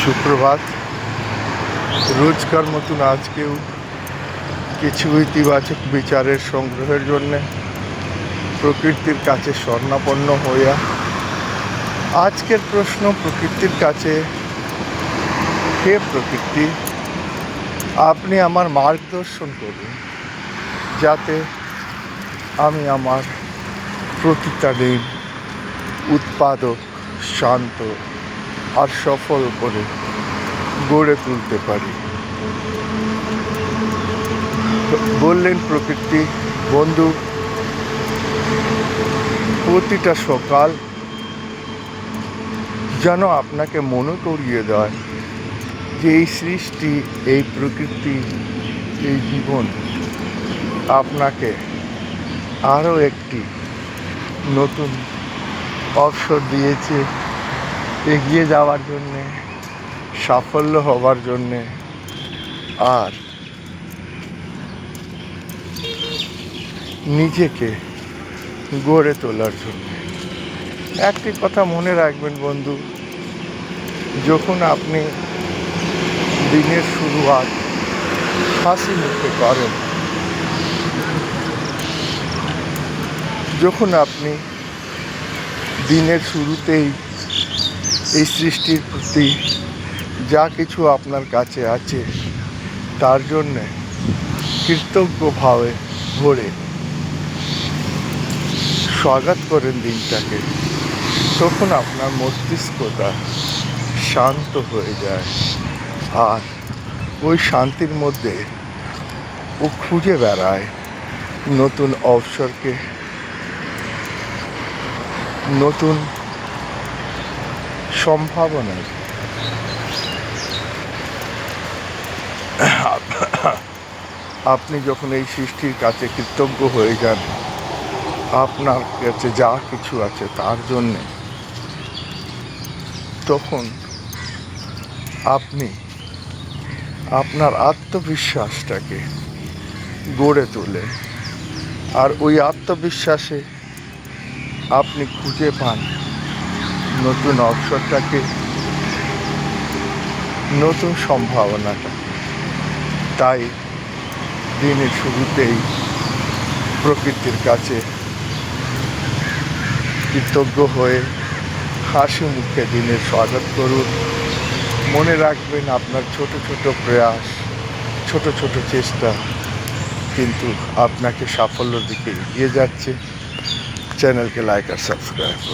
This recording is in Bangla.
সুপ্রভাত। রোজকার মতন আজকেও কিছু ইতিবাচক বিচারের সংগ্রহের জন্যে প্রকৃতির কাছে শরণাপন্ন হইয়া আজকের প্রশ্ন প্রকৃতির কাছে, হে প্রকৃতি, আপনি আমার মার্গদর্শন করুন যাতে আমি আমার প্রতিটা দিন উৎপাদক, শান্ত আর সফল করে গড়ে তুলতে পারি। বললেন প্রকৃতি, বন্ধু, প্রতিটা সকাল যেন আপনাকে মনে করিয়ে দেয় যে এই সৃষ্টি, এই প্রকৃতি, এই জীবন আপনাকে আরও একটি নতুন অবসর দিয়েছে এগিয়ে যাওয়ার জন্যে, সাফল্য হবার জন্যে, আর নিজেকে গড়ে তোলার জন্য। একটি কথা মনে রাখবেন বন্ধু, যখন আপনি দিনের শুরুয়াত হাসি মুখে করেন, যখন আপনি দিনের শুরুতেই এই সৃষ্টির প্রতি যা কিছু আপনার কাছে আছে তার জন্যে কৃতজ্ঞভাবে ভরে স্বাগত করেন দিনটাকে, তখন আপনার মস্তিষ্কটা শান্ত হয়ে যায়। আর ওই শান্তির মধ্যে ও খুঁজে বেড়ায় নতুন অবসরকে, নতুন সম্ভাবনা। আপনি যখন এই সৃষ্টির কাছে কৃতজ্ঞ হয়ে যান আপনার কাছে যা কিছু আছে তার জন্যে, তখন আপনি আপনার আত্মবিশ্বাসটাকে গড়ে তোলে। আর ওই আত্মবিশ্বাসে আপনি খুঁজে পান নতুন অবসরটাকে, নতুন সম্ভাবনাটা। তাই দিনের শুরুতেই প্রকৃতির কাছে কৃতজ্ঞ হয়ে হাসি মুখে দিনের স্বাগত করুন। মনে রাখবেন আপনার ছোট ছোট প্রয়াস, ছোট ছোট চেষ্টা কিন্তু আপনাকে সাফল্যের দিকে এগিয়ে যাচ্ছে। চ্যানেলকে লাইক আর সাবস্ক্রাইব করুন।